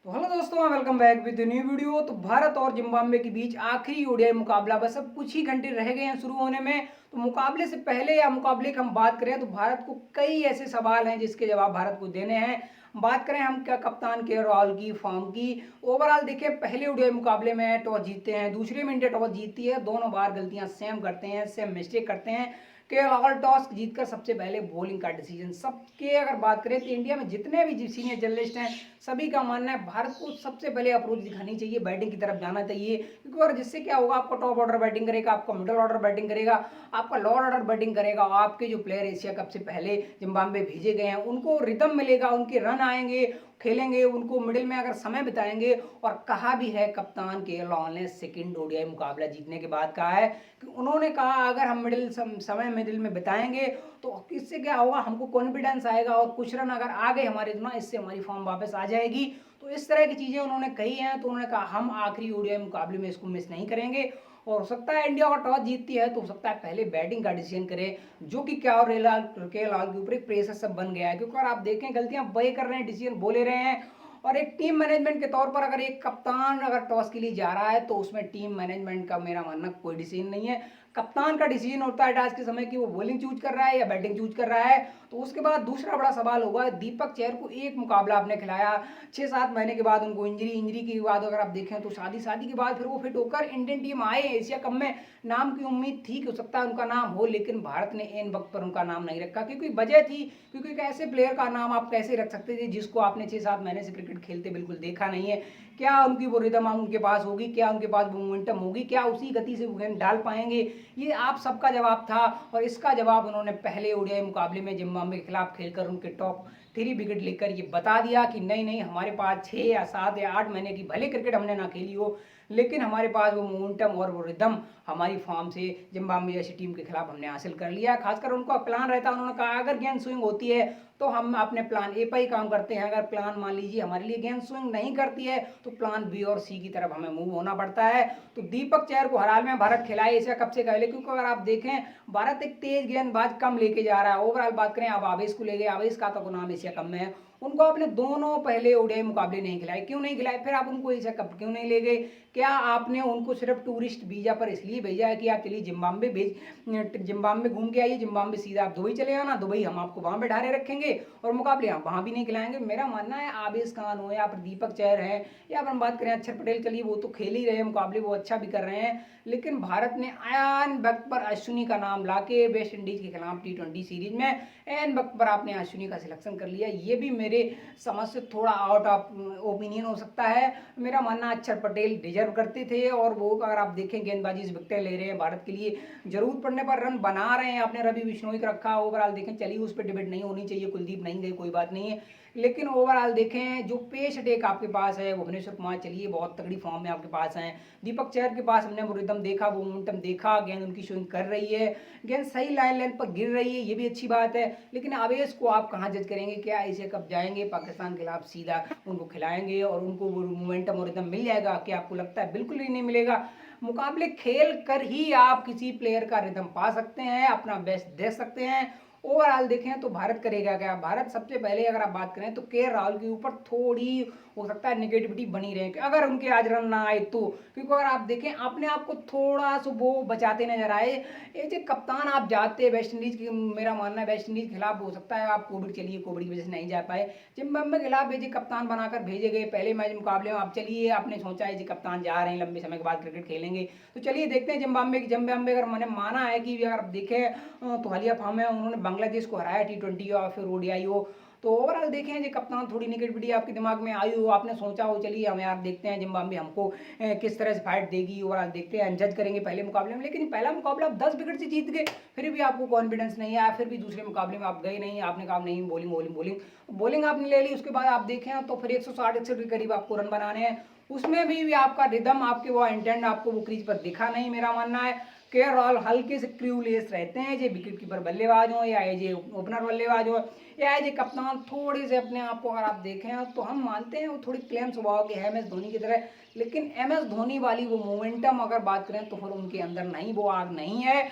तो हेलो दोस्तों, welcome back with new video. तो भारत और जिम्बाब्वे के बीच आखिरी ओडीआई मुकाबला बस अब कुछ ही घंटे रह गए हैं शुरू होने में। तो मुकाबले से पहले या मुकाबले की हम बात करें तो भारत को कई ऐसे सवाल हैं जिसके जवाब भारत को देने हैं। बात करें हम क्या कप्तान के राहुल की फॉर्म की, ओवरऑल देखें पहले ओडीआई मुकाबले में टॉस जीतते हैं, दूसरे में इंडिया टॉस जीतती है। दोनों बार गलतियां सेम करते हैं, सेम मिस्टेक करते हैं। के राहुल टॉस जीतकर सबसे पहले बॉलिंग का डिसीजन सबके अगर बात करें तो इंडिया में जितने भी सीनियर जर्नलिस्ट हैं सभी का मानना है भारत को सबसे पहले अप्रोच दिखानी चाहिए, बैटिंग की तरफ जाना चाहिए। क्योंकि और जिससे क्या होगा, आपका टॉप ऑर्डर बैटिंग करेगा, आपका मिडिल ऑर्डर बैटिंग करेगा, आपका लोअर ऑर्डर बैटिंग करेगा। और आपके जो प्लेयर एशिया कप से पहले जिम्बाब्वे भेजे गए हैं उनको रिदम मिलेगा, उनके रन आएंगे, खेलेंगे, उनको मिडिल में अगर समय बिताएंगे। और कहा भी है कप्तान के राहुल ने सेकंड ओडीआई मुकाबला जीतने के बाद कहा है कि उन्होंने कहा अगर हम समय मिडिल में बिताएंगे तो इससे क्या होगा, हमको कॉन्फिडेंस आएगा और कुछ रन अगर आ गए हमारे तो ना इससे हमारी फॉर्म वापस आ जाएगी। तो इस तरह की चीज़ें उन्होंने कही हैं। तो उन्होंने कहा हम आखिरी ओडीआई मुकाबले में इसको मिस नहीं करेंगे। और हो सकता है इंडिया अगर टॉस जीतती है तो हो सकता है पहले बैटिंग का डिसीजन करे, जो कि क्या और के लाल के ऊपर एक प्रेशर सब बन गया है। क्योंकि अगर आप देखें गलतियां वही कर रहे हैं, डिसीजन बोले रहे हैं। और एक टीम मैनेजमेंट के तौर पर अगर एक कप्तान अगर टॉस के लिए जा रहा है तो उसमें टीम मैनेजमेंट का मेरा मानना कोई डिसीजन नहीं है। कप्तान का डिसीजन होता है टॉस के समय कि वो बॉलिंग चूज कर रहा है या बैटिंग चूज कर रहा है। तो उसके बाद दूसरा बड़ा सवाल होगा, दीपक चहर को एक मुकाबला आपने खिलाया, 6-7 महीने के बाद उनको इंजरी के बाद अगर आप देखें तो शादी के बाद फिर वो फिट होकर इंडियन टीम आए एशिया कप में। नाम की उम्मीद थी कि हो सकता है उनका नाम हो, लेकिन भारत ने एन वक्त पर उनका नाम नहीं रखा क्योंकि वजह थी, क्योंकि एक ऐसे प्लेयर का नाम आप कैसे रख सकते थे जिसको आपने 6-7 महीने से क्रिकेट खेलते बिल्कुल देखा नहीं है। क्या उनकी वो रिदम उनके पास होगी, क्या उनके पास वो मोमेंटम होगी, क्या उसी गति से वो गेंद डाल पाएंगे? ये आप सबका जवाब था। और इसका जवाब उन्होंने पहले ओडीआई मुकाबले में जिम्बाब्वे के खिलाफ खेलकर उनके टॉप 3 विकेट लेकर ये बता दिया कि नहीं नहीं, हमारे पास 6 या 7 या 8 महीने की भले क्रिकेट हमने ना खेली हो, लेकिन हमारे पास वो मोमेंटम और वो रिदम हमारी फॉर्म से जिम्बाब्वे जैसी टीम के खिलाफ हमने हासिल कर लिया। खासकर उनका प्लान रहता है, उन्होंने कहा अगर गेंद स्विंग होती है तो हम अपने प्लान ए पर ही काम करते हैं, अगर प्लान मान लीजिए हमारे लिए गेंद स्विंग नहीं करती है तो प्लान बी और सी की तरफ हमें मूव होना पड़ता है। तो दीपक चहर को हाल में भारत खिलाए एशिया कप से पहले, क्योंकि अगर आप देखें भारत एक तेज गेंदबाज कम लेके जा रहा है। ओवरऑल बात करें, अब आवेश को ले गए, आवेश का तो नाम एशिया कप में है, उनको आपने दोनों पहले ओडीआई मुकाबले नहीं खिलाए। क्यों नहीं खिलाए? फिर आप उनको एशिया कप क्यों नहीं ले गए? क्या आपने उनको सिर्फ टूरिस्ट वीजा पर इसलिए भेजा है कि आप चलिए जिम्बाब्वे घूम के आइए, जिम्बाब्वे सीधा आप दुबई चले आना, दुबई हम आपको वहां बैठारे रखेंगे और मुकाबले हम वहां भी नहीं खिलाएंगे? मेरा मानना है आवेश खान हो या फिर दीपक चहर है या फिर हम बात करें अक्षर पटेल, चलिए वो तो खेल ही रहे हैं मुकाबले, वो अच्छा भी कर रहे हैं। लेकिन भारत ने आन वक्त पर अश्विनी का नाम लाके वेस्ट इंडीज के खिलाफ T20 सीरीज में एन वक्त पर आपने अश्विनी का सिलेक्शन कर लिया। ये भी मेरे समझ से थोड़ा आउट ऑफ ओपिनियन हो सकता है। मेरा मानना अक्षर पटेल डिजर्व करते थे और वो अगर आप देखें गेंदबाजी से विकेट ले रहे हैं भारत के लिए, जरूरत पड़ने पर रन बना रहे हैं। आपने रवि बिश्नोई को रखा, ओवरऑल देखें, चलिए उस पर डिबेट नहीं होनी चाहिए, कुलदीप नहीं गए कोई बात नहीं है, लेकिन ओवरऑल देखें जो पेस अटैक आपके पास है, भुवनेश्वर कुमार चलिए बहुत तगड़ी फॉर्म में आपके पास हैं, दीपक चहर के पास हमने वो रिदम देखा, वो मोमेंटम देखा, गेंद उनकी स्विंग कर रही है, गेंद सही लाइन लेंथ पर गिर रही है, ये भी अच्छी बात है। लेकिन आवेश को आप कहाँ जज करेंगे? क्या एशिया कप जाएंगे पाकिस्तान के खिलाफ सीधा उनको खिलाएंगे और उनको वो मोमेंटम और रिदम मिल जाएगा? क्या आपको लगता है? बिल्कुल ही नहीं मिलेगा। मुकाबले खेल कर ही आप किसी प्लेयर का रिदम पा सकते हैं, अपना बेस्ट दे सकते हैं। ओवरऑल देखें तो भारत करेगा क्या? भारत सबसे पहले अगर आप बात करें तो के राहुल के ऊपर थोड़ी हो सकता है नेगेटिविटी बनी रहे कि अगर उनके आज रन ना आए तो, क्योंकि अगर आप देखें अपने आप को थोड़ा सा वो बचाते नजर आए। ये जो कप्तान आप जाते वेस्ट इंडीज की, मेरा मानना है वेस्ट इंडीज के खिलाफ हो सकता है आप कोविड, चलिए कोविड की वजह से नहीं जा पाए, जिम्बाब्वे के खिलाफ भेजे कप्तान बनाकर भेजे गए पहले मैच मुकाबले में। आप चलिए आपने सोचा है जी कप्तान जा रहे हैं लंबे समय के बाद क्रिकेट खेलेंगे, तो चलिए देखते हैं जिम्बाब्वे अगर मैंने माना है कि अगर आप देखें तो हालिया फॉर्म है, उन्होंने बांग्लादेश को हराया T20 और फिर ओडीआई हो। तो ओवरऑल देखें जी कप्तान थोड़ी नेगेटिविटी आपके दिमाग में आई हो, आपने सोचा हो चलिए हम यार देखते हैं जिम्बाब्वे हमको किस तरह से फाइट देगी, ओवरऑल देखते हैं, जज करेंगे पहले मुकाबले में। लेकिन पहला मुकाबला आप 10 विकेट से जीत गए, फिर भी आपको कॉन्फिडेंस नहीं आया, फिर भी दूसरे मुकाबले में आप गए नहीं, आपने कहा नहीं बॉलिंग बॉलिंग बॉलिंग बॉलिंग आपने ले ली। उसके बाद आप देखें तो फिर 160-160 के करीब आपको रन बनाने हैं, उसमें भी आपका रिदम, आपके वो इंटेंट आपको वो क्रीज पर दिखा नहीं, मेरा मानना है। केएल राहुल हल्के से क्रूलेस रहते हैं, जे विकेट कीपर बल्लेबाज हो या जे ओपनर बल्लेबाज हो या जे कप्तान, थोड़े से अपने आप को अगर आप देखें तो हम मानते हैं वो थोड़ी क्लेम स्वभाव के है MS धोनी की तरह, लेकिन MS धोनी वाली वो मोमेंटम अगर बात करें तो फिर उनके अंदर नहीं, वो आग नहीं है।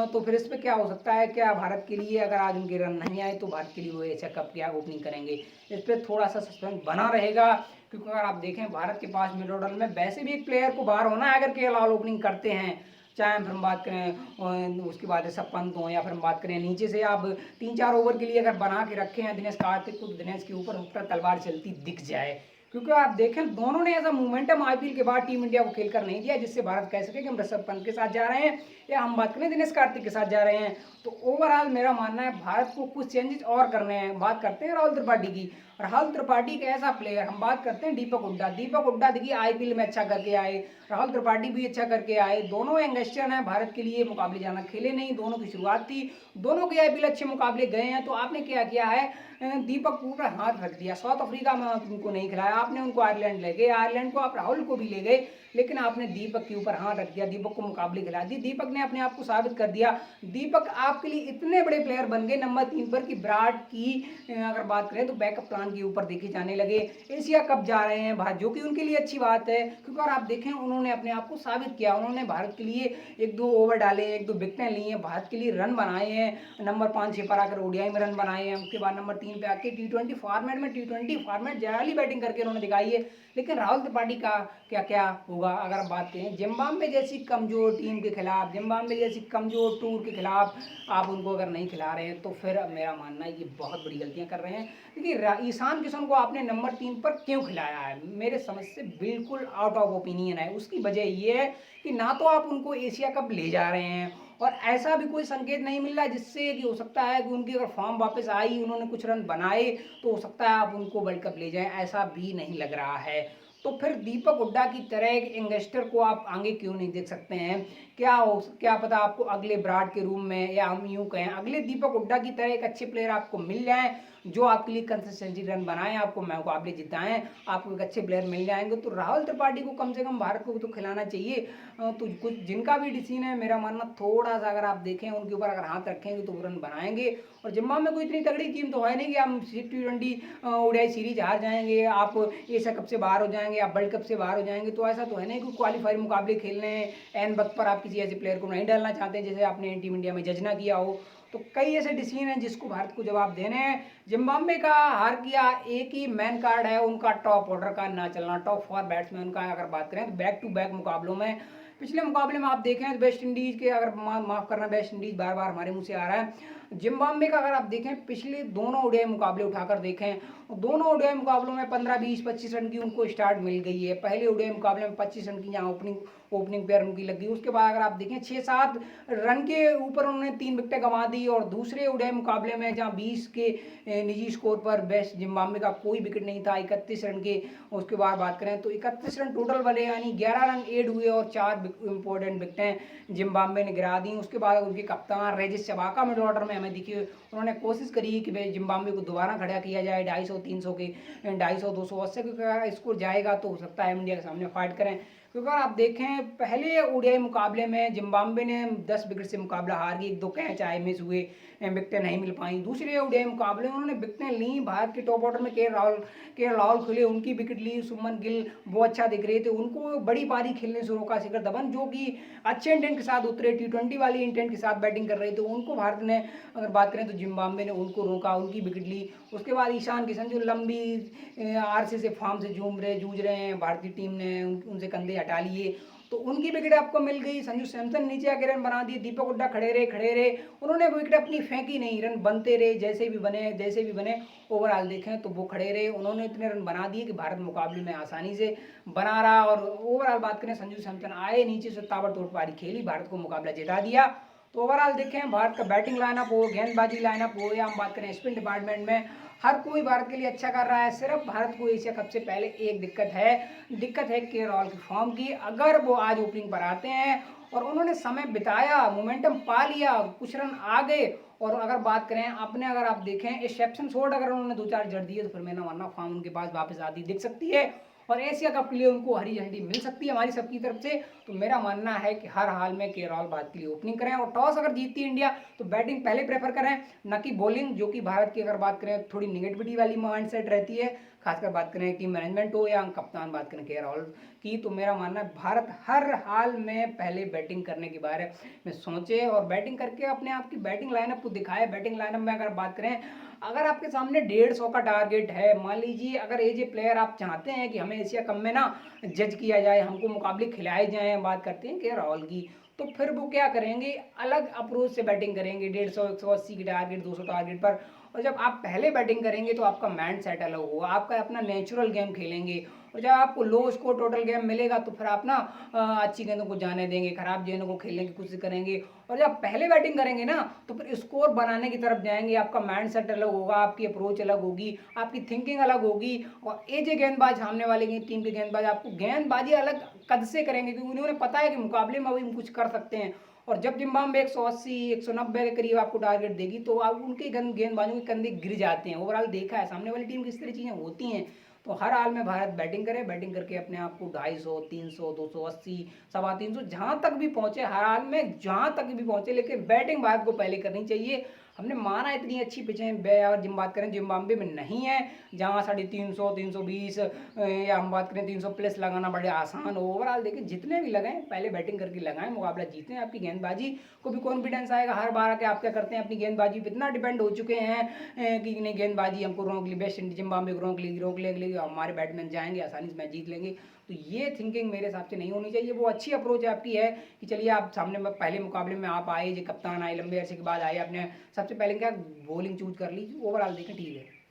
तो फिर इस पर क्या हो सकता है, क्या भारत के लिए अगर आज उनके रन नहीं आए तो भारत के लिए वो एशिया कप क्या ओपनिंग करेंगे, इस पर थोड़ा सा सस्पेंस बना रहेगा। क्योंकि अगर आप देखें भारत के पास मिड ऑर्डर में वैसे भी एक प्लेयर को बाहर होना है अगर केएल राहुल ओपनिंग करते हैं, चाहे हम बात करें उसके बाद ऋषभ पंत हो या फिर हम बात करें नीचे से आप 3-4 ओवर के लिए अगर बना के रखे हैं दिनेश कार्तिक को, दिनेश के ऊपर तलवार चलती दिख जाए। क्योंकि आप देखें दोनों ने ऐसा मोमेंटम IPL के बाद टीम इंडिया को खेल कर नहीं दिया जिससे भारत कह सके कि हम ऋषभ पंत के साथ जा रहे हैं या हम बात करें दिनेश कार्तिक के साथ जा रहे हैं। तो ओवरऑल मेरा मानना है भारत को कुछ चेंजेस और करने हैं। बात करते हैं राहुल त्रिपाठी की। राहुल त्रिपाठी एक ऐसा प्लेयर, हम बात करते हैं दीपक हुड्डा। दीपक हुड्डा देखिए IPL में अच्छा करके आए, राहुल त्रिपाठी भी अच्छा करके आए, दोनों यंगस्टर हैं, भारत के लिए मुकाबले जाना खेले नहीं, दोनों की शुरुआत थी, दोनों के IPL अच्छे मुकाबले गए हैं। तो आपने क्या किया है, दीपक को ऊपर हाथ रख दिया। साउथ अफ्रीका में उनको नहीं खिलाया आपने, उनको आयरलैंड ले गए, आयरलैंड को आप राहुल को भी ले गए, लेकिन आपने दीपक के ऊपर हाथ रख दिया, दीपक को मुकाबले खिला दिए। दीपक ने अपने आप को साबित कर दिया। दीपक आपके लिए इतने बड़े प्लेयर बन गए नंबर 3 पर कि विराट की अगर बात करें तो बैकअप प्लान के ऊपर देखे जाने लगे। एशिया कप जा रहे हैं भारत, जो कि उनके लिए अच्छी बात है, क्योंकि अगर आप देखें उन्होंने अपने आप को साबित किया। उन्होंने भारत के लिए 1-2 ओवर डाले, 1-2 विकेटें ली हैं, भारत के लिए रन बनाए हैं, नंबर 5-6 पर आकर ODI में रन बनाए हैं, उसके बाद नंबर 3 पे आके T20 फॉर्मेट में T20 फॉर्मेट जाली बैटिंग करके उन्होंने दिखाई है। लेकिन राहुल त्रिपाठी का क्या क्या होगा अगर आप बात करें जिम्बाब्वे जैसी कमजोर टीम के खिलाफ, जिम्बाब्वे जैसी कमजोर टूर के खिलाफ आप उनको अगर नहीं खिला रहे हैं तो फिर मेरा मानना है ये बहुत बड़ी गलतियां कर रहे हैं। देखिए ईशान किशन को आपने नंबर 3 पर क्यों खिलाया है, मेरे समझ से बिल्कुल आउट ऑफ ओपिनियन है। उसकी वजह ये है कि ना तो आप उनको एशिया कप ले जा रहे हैं और ऐसा भी कोई संकेत नहीं मिल रहा जिससे कि हो सकता है कि उनकी अगर फॉर्म वापस आई, उन्होंने कुछ रन बनाए तो हो सकता है आप उनको वर्ल्ड कप ले जाएं, ऐसा भी नहीं लग रहा है। तो फिर दीपक हुड्डा की तरह एक यंगस्टर को आप आगे क्यों नहीं देख सकते हैं? क्या पता आपको अगले विराट के रूम में, या हम यूं कहें अगले दीपक हुड्डा की तरह एक अच्छे प्लेयर आपको मिल जाएं जो आपके लिए कंसिस्टेंसी रन बनाएं, आपको मुकाबले जिताएं, आपको एक अच्छे प्लेयर मिल जाएंगे। तो राहुल त्रिपाठी को कम से कम भारत को तो खिलाना चाहिए। तो कुछ जिनका भी डिसीजन है मेरा मानना थोड़ा सा अगर आप देखें उनके ऊपर अगर हाथ रखेंगे तो वो रन बनाएंगे। और जिम्बाब्वे में कोई इतनी तगड़ी टीम तो है नहीं कि हम T20 ODI सीरीज हार जाएंगे, आप एशिया कप से बाहर हो जाएंगे, आप वर्ल्ड कप से बाहर हो जाएंगे। तो ऐसा तो है नहीं कि क्वालिफायर मुकाबले खेलने हैं, एन वक्त पर आप किसी ऐसे प्लेयर को नहीं डालना चाहते जैसे आपने टीम इंडिया में जज ना किया हो। तो कई ऐसे डिसीजन हैं जिसको भारत को जवाब देने हैं। जिम्बाब्वे का हार किया एक ही मैन कार्ड है उनका, टॉप ऑर्डर का ना चलना, टॉप 4 बैट्समैन का अगर बात करें तो बैक टू बैक मुकाबलों में, पिछले मुकाबले में आप देखें तो वेस्ट इंडीज के, अगर माफ करना वेस्ट इंडीज बार बार हमारे मुंह से आ रहा है, जिम्बाब्वे का अगर आप देखें पिछले दोनों ODI मुकाबले उठाकर देखें, दोनों ODI मुकाबलों में 15, 20, 25 रन की उनको स्टार्ट मिल गई है। पहले ODI मुकाबले में 25 रन की यहाँ ओपनिंग पेयर उनकी लगी, उसके बाद अगर आप देखें 6-7 रन के ऊपर उन्होंने 3 विकेटें गंवा दी। और दूसरे ODI मुकाबले में जहाँ 20 के निजी स्कोर पर बेस्ट जिम्बाब्वे का कोई विकेट नहीं था, 31 रन के, उसके बाद बात करें तो 31 रन टोटल बने, यानी 11 रन एड हुए और 4 इंपॉर्टेंट विकेटें जिम्बाब्वे ने गिरा दी। उसके बाद उनके कप्तान रेजिस चबाका मिड ऑर्डर में हमें दिखे, उन्होंने कोशिश करी कि भाई जिम्बाब्वे को दोबारा खड़ा किया जाए 250-300 के, 250-280 का स्कोर जाएगा तो हो सकता है इंडिया के सामने फाइट करें। क्योंकि अगर आप देखें पहले ODI मुकाबले में जिम्बाब्वे ने 10 विकेट से मुकाबला हार गई, 1-2 कैच आए मिस हुए, विकेटें नहीं मिल पाई। दूसरे ODI मुकाबले में उन्होंने विकेटें ली, भारत के टॉप ऑर्डर में केएल राहुल खेले, उनकी विकेट ली, शुभमन गिल वो अच्छा दिख रहे थे, उनको बड़ी पारी खेलने से रोका। शिखर धवन जो कि अच्छे इंटेंट के साथ उतरे, T20 वाली इंटेंट के साथ बैटिंग कर रहे थे, उनको भारत ने अगर बात करें तो जिम्बाब्वे ने उनको रोका, उनकी विकेट ली। उसके बाद ईशान किशन जो लंबी आरसी से फॉर्म से जूझ रहे हैं, भारतीय टीम ने उनसे कंधे हटा लिए तो उनकी विकेट आपको मिल गई। संजू सैमसन नीचे आके रन बना दिए, दीपक हुड्डा खड़े रहे, उन्होंने विकेट अपनी फेंकी नहीं, रन बनते रहे, जैसे भी बने ओवरऑल देखें तो वो खड़े रहे, उन्होंने इतने रन बना दिए कि भारत मुकाबले में आसानी से बना रहा। और ओवरऑल बात करें संजू सैमसन आए नीचे से ताबड़तोड़ पारी खेली, भारत को मुकाबला जिता दिया। तो ओवरऑल देखें भारत का बैटिंग लाइनअप हो, गेंदबाजी लाइनअप हो, या हम बात करें स्पिन डिपार्टमेंट में, हर कोई भारत के लिए अच्छा कर रहा है। सिर्फ भारत को एशिया कप से पहले एक दिक्कत है केएल राहुल की फॉर्म की। अगर वो आज ओपनिंग पर आते हैं और उन्होंने समय बिताया, मोमेंटम पा लिया, कुछ रन आ गए, और अगर बात करें अपने, अगर आप देखें एक्सेप्शन शॉट अगर उन्होंने 2-4 जड़ दिए तो फिर मैंने मानना फॉर्म उनके पास वापस आती दिख सकती है। और एशिया कप के लिए उनको हरी झंडी मिल सकती है हमारी सबकी तरफ से। तो मेरा मानना है कि हर हाल में केरल भारत के लिए ओपनिंग करें, और टॉस अगर जीतती है इंडिया तो बैटिंग पहले प्रेफर करें, न कि बॉलिंग, जो कि भारत की अगर बात करें थोड़ी निगेटिविटी वाली माइंडसेट रहती है, खासकर बात करें टीम मैनेजमेंट हो या कप्तान बात करें केरल की। तो मेरा मानना है भारत हर हाल में पहले बैटिंग करने के बारे में सोचे और बैटिंग करके अपने आप की बैटिंग लाइनअप को दिखाए। बैटिंग लाइनअप में अगर बात करें, अगर आपके सामने 150 का टारगेट है, मान लीजिए अगर एज ए प्लेयर आप चाहते हैं कि हमें एशिया कप में ना जज किया जाए, हमको मुकाबले खिलाए जाए, बात करते हैं कि राहुल की, तो फिर वो क्या करेंगे, अलग अप्रोच से बैटिंग करेंगे 150 180 की टारगेट 200 टारगेट पर। और जब आप पहले बैटिंग करेंगे तो आपका माइंड सेट अलग होगा, आपका अपना नेचुरल गेम खेलेंगे, और जब आपको लो स्कोर टोटल गेम मिलेगा तो फिर आप ना अच्छी गेंदों को जाने देंगे, खराब गेंदों को खेलने की कोशिश करेंगे। और जब पहले बैटिंग करेंगे ना तो फिर स्कोर बनाने की तरफ जाएंगे, आपका माइंड सेट अलग होगा, आपकी अप्रोच अलग होगी, आपकी थिंकिंग अलग होगी। और एज ए गेंदबाज, सामने वाले की टीम के गेंदबाज आपको गेंदबाजी अलग कद से करेंगे, क्योंकि उन्हें पता है कि मुकाबले में अभी हम कुछ कर सकते हैं। और जब जिम्बाब्वे 180 190 के करीब आपको टारगेट देगी तो आप उनके गेंदबाजों के कंधे गिर जाते हैं। ओवरऑल देखा है सामने वाली टीम की इस तरह चीज़ें होती हैं। तो हर हाल में भारत बैटिंग करे, बैटिंग करके अपने आप को 250 300 280 350 जहाँ तक भी पहुंचे, हर हाल में जहाँ तक भी पहुंचे, लेकिन बैटिंग भारत को पहले करनी चाहिए। हमने माना इतनी अच्छी पिचें जिम बात करें जिम्बाब्वे में नहीं है, जहाँ 350 320 या हम बात करें 300 प्लस लगाना बड़े आसान हो। ओवरऑल देखिए जितने भी लगाएं पहले बैटिंग करके लगाएं, मुकाबला जीतें, आपकी गेंदबाजी को भी कॉन्फिडेंस आएगा। हर बार आके आप क्या करते हैं, अपनी गेंदबाजी पर इतना डिपेंड हो चुके हैं कि नहीं गेंदबाजी हमको रोक ली, वेस्ट इंडीज जिम्बाब्वे को रोक लेगी, हमारे बैट्समैन जाएंगे आसानी से मैच जीत लेंगे। तो ये थिंकिंग मेरे हिसाब से नहीं होनी चाहिए। वो अच्छी अप्रोच आपकी है कि चलिए आप सामने में पहले मुकाबले में आप आए, जो कप्तान आए, लंबे अरसे के बाद आए, आपने सबसे पहले क्या बॉलिंग चूज कर ली, ओवरऑल देखें ठीक है।